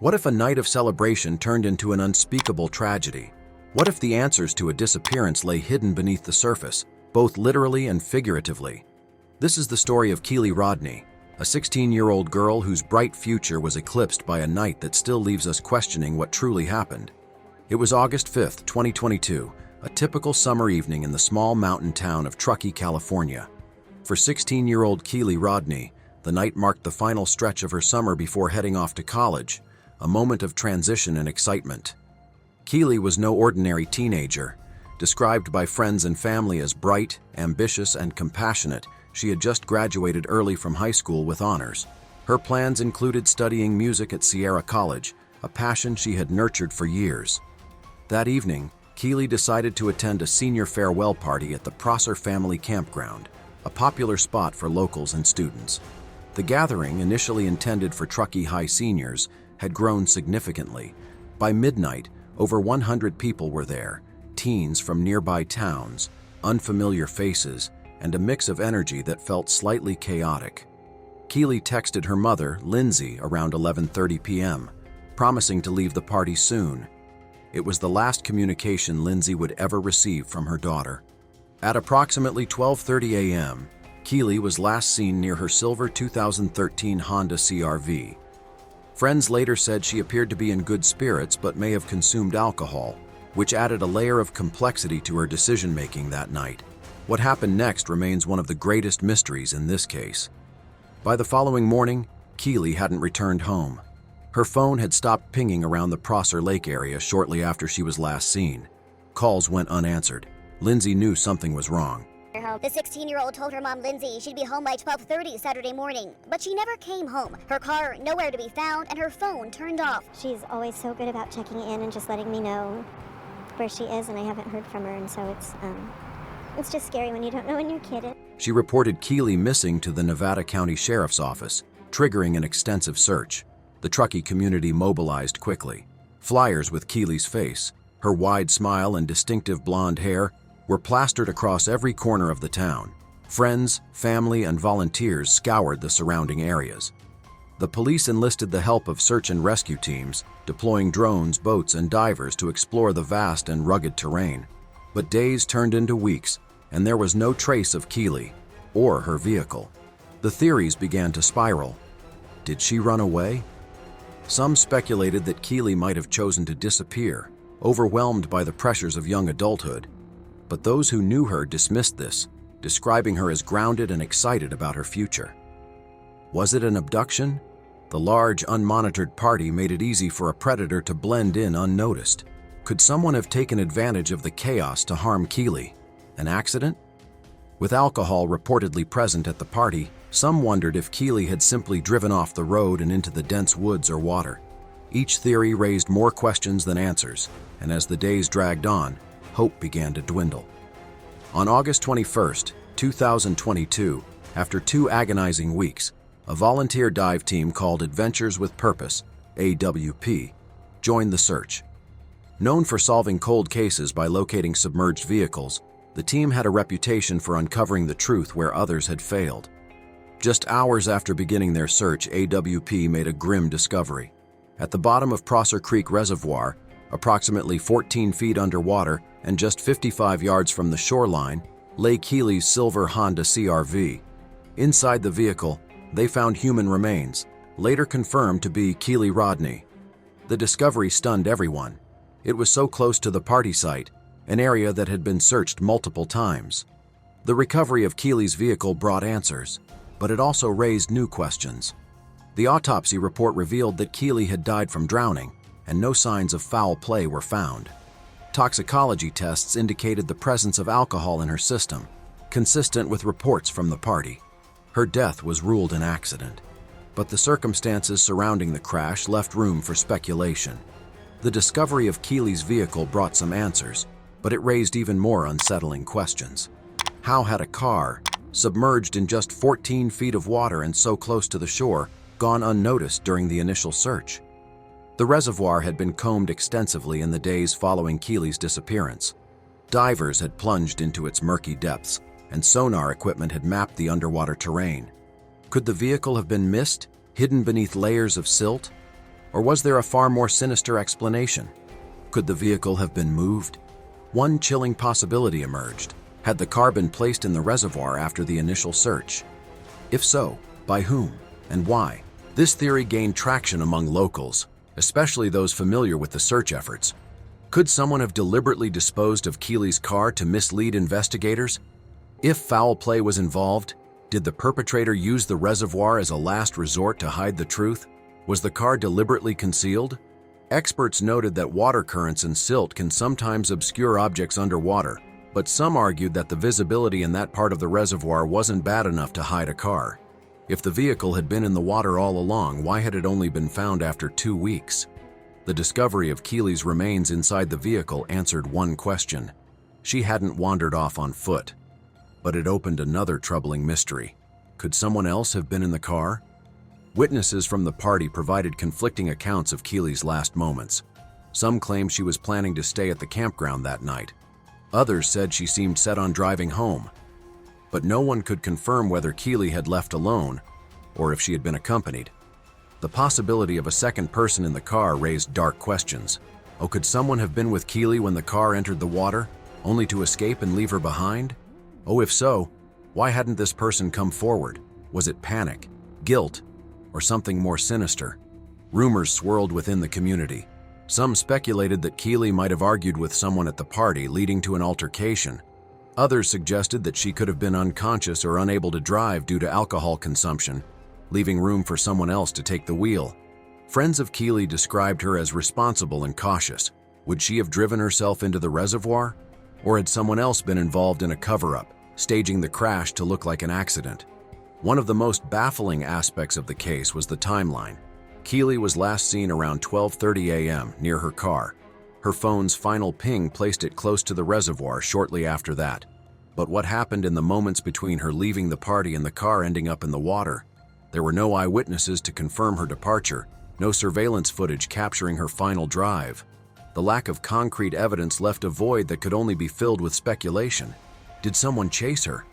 What if a night of celebration turned into an unspeakable tragedy? What if the answers to a disappearance lay hidden beneath the surface, both literally and figuratively? This is the story of Kiely Rodni, a 16-year-old girl whose bright future was eclipsed by a night that still leaves us questioning what truly happened. It was August 5, 2022, a typical summer evening in the small mountain town of Truckee, California. For 16-year-old Kiely Rodni, the night marked the final stretch of her summer before heading off to college, a moment of transition and excitement. Kiely was no ordinary teenager. Described by friends and family as bright, ambitious, and compassionate, she had just graduated early from high school with honors. Her plans included studying music at Sierra College, a passion she had nurtured for years. That evening, Kiely decided to attend a senior farewell party at the Prosser Family Campground, a popular spot for locals and students. The gathering, initially intended for Truckee High seniors, had grown significantly. By midnight, over 100 people were there, teens from nearby towns, unfamiliar faces, and a mix of energy that felt slightly chaotic. Kiely texted her mother, Lindsay, around 11:30 p.m., promising to leave the party soon. It was the last communication Lindsay would ever receive from her daughter. At approximately 12:30 a.m., Kiely was last seen near her silver 2013 Honda CR-V. Friends later said she appeared to be in good spirits but may have consumed alcohol, which added a layer of complexity to her decision-making that night. What happened next remains one of the greatest mysteries in this case. By the following morning, Kiely hadn't returned home. Her phone had stopped pinging around the Prosser Lake area shortly after she was last seen. Calls went unanswered. Lindsay knew something was wrong. The 16-year-old told her mom, Lindsay, she'd be home by 12:30 Saturday morning, but she never came home. Her car nowhere to be found, and her phone turned off. She's always so good about checking in and just letting me know where she is, and I haven't heard from her, and so it's just scary when you don't know when your kid is. She reported Kiely missing to the Nevada County Sheriff's Office, triggering an extensive search. The Truckee community mobilized quickly. Flyers with Kiely's face, her wide smile and distinctive blonde hair, were plastered across every corner of the town. Friends, family, and volunteers scoured the surrounding areas. The police enlisted the help of search and rescue teams, deploying drones, boats, and divers to explore the vast and rugged terrain. But days turned into weeks, and there was no trace of Kiely or her vehicle. The theories began to spiral. Did she run away? Some speculated that Kiely might have chosen to disappear, overwhelmed by the pressures of young adulthood. But those who knew her dismissed this, describing her as grounded and excited about her future. Was it an abduction? The large, unmonitored party made it easy for a predator to blend in unnoticed. Could someone have taken advantage of the chaos to harm Kiely? An accident? With alcohol reportedly present at the party, some wondered if Kiely had simply driven off the road and into the dense woods or water. Each theory raised more questions than answers, and as the days dragged on, hope began to dwindle. On August 21, 2022, after 2 agonizing weeks, a volunteer dive team called Adventures with Purpose, AWP, joined the search. Known for solving cold cases by locating submerged vehicles, the team had a reputation for uncovering the truth where others had failed. Just hours after beginning their search, AWP made a grim discovery. At the bottom of Prosser Creek Reservoir, approximately 14 feet underwater and just 55 yards from the shoreline, lay Kiely's silver Honda CR-V. Inside the vehicle, they found human remains, later confirmed to be Kiely Rodni. The discovery stunned everyone. It was so close to the party site, an area that had been searched multiple times. The recovery of Kiely's vehicle brought answers, but it also raised new questions. The autopsy report revealed that Kiely had died from drowning, and no signs of foul play were found. Toxicology tests indicated the presence of alcohol in her system, consistent with reports from the party. Her death was ruled an accident, but the circumstances surrounding the crash left room for speculation. The discovery of Kiely's vehicle brought some answers, but it raised even more unsettling questions. How had a car, submerged in just 14 feet of water and so close to the shore, gone unnoticed during the initial search? The reservoir had been combed extensively in the days following Kiely's disappearance. Divers had plunged into its murky depths, and sonar equipment had mapped the underwater terrain. Could the vehicle have been missed, hidden beneath layers of silt? Or was there a far more sinister explanation? Could the vehicle have been moved? One chilling possibility emerged. Had the car been placed in the reservoir after the initial search? If so, by whom and why? This theory gained traction among locals, especially those familiar with the search efforts. Could someone have deliberately disposed of Kiely's car to mislead investigators? If foul play was involved, did the perpetrator use the reservoir as a last resort to hide the truth? Was the car deliberately concealed? Experts noted that water currents and silt can sometimes obscure objects underwater, but some argued that the visibility in that part of the reservoir wasn't bad enough to hide a car. If the vehicle had been in the water all along, why had it only been found after 2 weeks? The discovery of Kiely's remains inside the vehicle answered one question. She hadn't wandered off on foot. But it opened another troubling mystery. Could someone else have been in the car? Witnesses from the party provided conflicting accounts of Kiely's last moments. Some claimed she was planning to stay at the campground that night. Others said she seemed set on driving home. But no one could confirm whether Kiely had left alone or if she had been accompanied. The possibility of a second person in the car raised dark questions. Oh, could someone have been with Kiely when the car entered the water, only to escape and leave her behind? Oh, if so, why hadn't this person come forward? Was it panic, guilt, or something more sinister? Rumors swirled within the community. Some speculated that Kiely might have argued with someone at the party, leading to an altercation. Others suggested that she could have been unconscious or unable to drive due to alcohol consumption, leaving room for someone else to take the wheel. Friends of Kiely described her as responsible and cautious. Would she have driven herself into the reservoir? Or had someone else been involved in a cover-up, staging the crash to look like an accident? One of the most baffling aspects of the case was the timeline. Kiely was last seen around 12:30 a.m. near her car. Her phone's final ping placed it close to the reservoir shortly after that. But what happened in the moments between her leaving the party and the car ending up in the water? There were no eyewitnesses to confirm her departure, no surveillance footage capturing her final drive. The lack of concrete evidence left a void that could only be filled with speculation. Did someone chase her?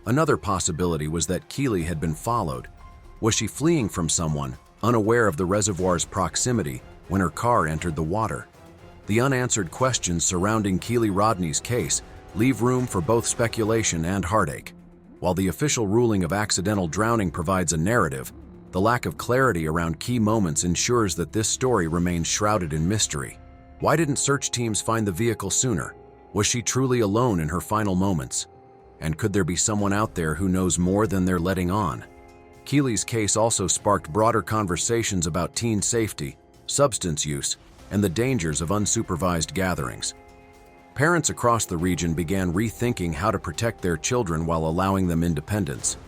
Another possibility was that Kiely had been followed. Was she fleeing from someone, unaware of the reservoir's proximity when her car entered the water? The unanswered questions surrounding Kiely Rodni's case leave room for both speculation and heartache. While the official ruling of accidental drowning provides a narrative, the lack of clarity around key moments ensures that this story remains shrouded in mystery. Why didn't search teams find the vehicle sooner? Was she truly alone in her final moments? And could there be someone out there who knows more than they're letting on? Kiely's case also sparked broader conversations about teen safety, substance use, and the dangers of unsupervised gatherings. Parents across the region began rethinking how to protect their children while allowing them independence.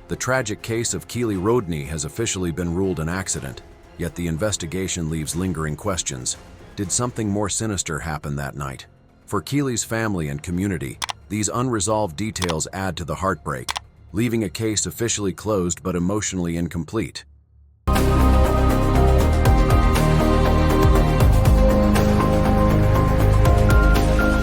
The tragic case of Kiely Rodni has officially been ruled an accident, yet the investigation leaves lingering questions. Did something more sinister happen that night? For Kiely's family and community, these unresolved details add to the heartbreak, leaving a case officially closed but emotionally incomplete.